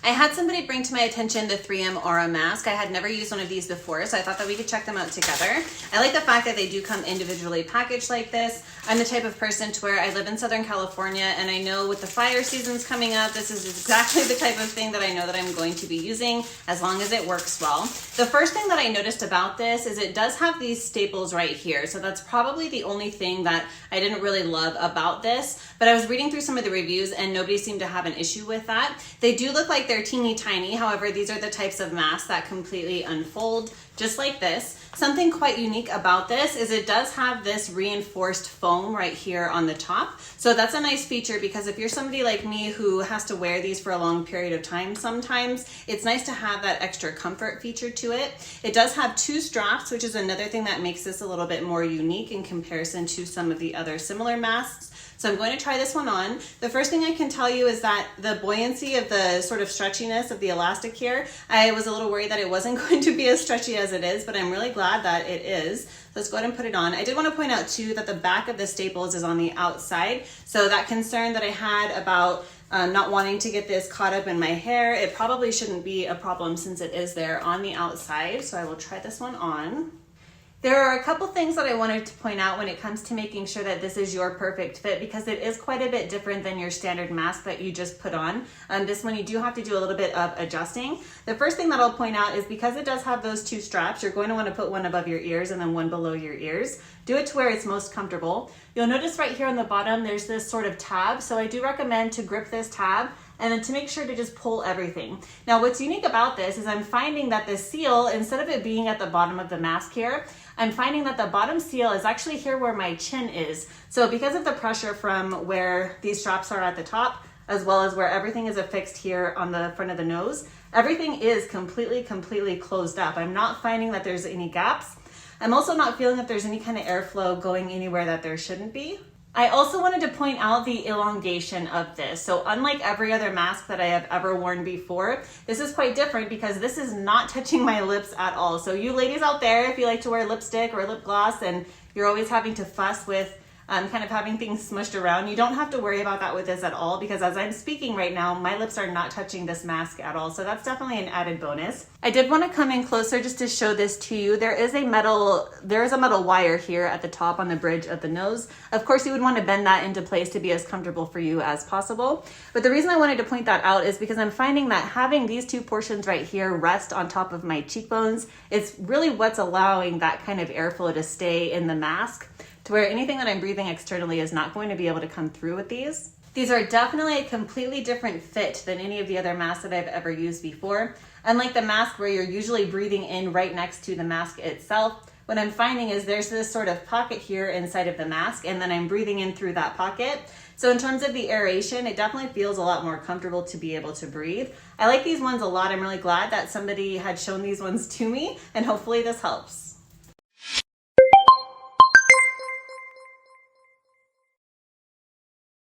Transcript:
I had somebody bring to my attention the 3M Aura mask. I had never used one of these before, so I thought that we could check them out together. I like the fact that they do come individually packaged like this. I'm the type of person to where I live in Southern California, and I know with the fire seasons coming up, this is exactly the type of thing that I know that I'm going to be using as long as it works well. The first thing that I noticed about this is it does have these staples right here, so that's probably the only thing that I didn't really love about this, but I was reading through some of the reviews and nobody seemed to have an issue with that. They do look like they're teeny tiny, however, these are the types of masks that completely unfold just like this. Something quite unique about this is it does have this reinforced foam right here on the top. So that's a nice feature because if you're somebody like me who has to wear these for a long period of time sometimes, it's nice to have that extra comfort feature to it. It does have 2 straps, which is another thing that makes this a little bit more unique in comparison to some of the other similar masks. So I'm going to try this one on. The first thing I can tell you is that the buoyancy of the sort of stretchiness of the elastic here, I was a little worried that it wasn't going to be as stretchy as it is, but I'm really glad that it is. Let's go ahead and put it on. I did want to point out too that the back of the staples is on the outside. So that concern that I had about not wanting to get this caught up in my hair, it probably shouldn't be a problem since it is there on the outside. So I will try this one on. There are a couple things that I wanted to point out when it comes to making sure that this is your perfect fit because it is quite a bit different than your standard mask that you just put on. This one you do have to do a little bit of adjusting. The first thing that I'll point out is because it does have those 2 straps, you're going to want to put one above your ears and then one below your ears. Do it to where it's most comfortable. You'll notice right here on the bottom there's this sort of tab, so I do recommend to grip this tab and then to make sure to just pull everything. Now what's unique about this is I'm finding that the seal, instead of it being at the bottom of the mask here, I'm finding that the bottom seal is actually here where my chin is. So because of the pressure from where these straps are at the top, as well as where everything is affixed here on the front of the nose, everything is completely closed up. I'm not finding that there's any gaps. I'm also not feeling that there's any kind of airflow going anywhere that there shouldn't be. I also wanted to point out the elongation of this. So unlike every other mask that I have ever worn before, this is quite different because this is not touching my lips at all. So you ladies out there, if you like to wear lipstick or lip gloss and you're always having to fuss with kind of having things smushed around, you don't have to worry about that with this at all because as I'm speaking right now, my lips are not touching this mask at all. So that's definitely an added bonus. I did want to come in closer just to show this to you. There is a metal wire here at the top on the bridge of the nose. Of course, you would want to bend that into place to be as comfortable for you as possible. But the reason I wanted to point that out is because I'm finding that having these 2 portions right here rest on top of my cheekbones, it's really what's allowing that kind of airflow to stay in the mask, to where anything that I'm breathing externally is not going to be able to come through with these. These are definitely a completely different fit than any of the other masks that I've ever used before. Unlike the mask where you're usually breathing in right next to the mask itself, what I'm finding is there's this sort of pocket here inside of the mask and then I'm breathing in through that pocket. So in terms of the aeration, it definitely feels a lot more comfortable to be able to breathe. I like these ones a lot. I'm really glad that somebody had shown these ones to me and hopefully this helps.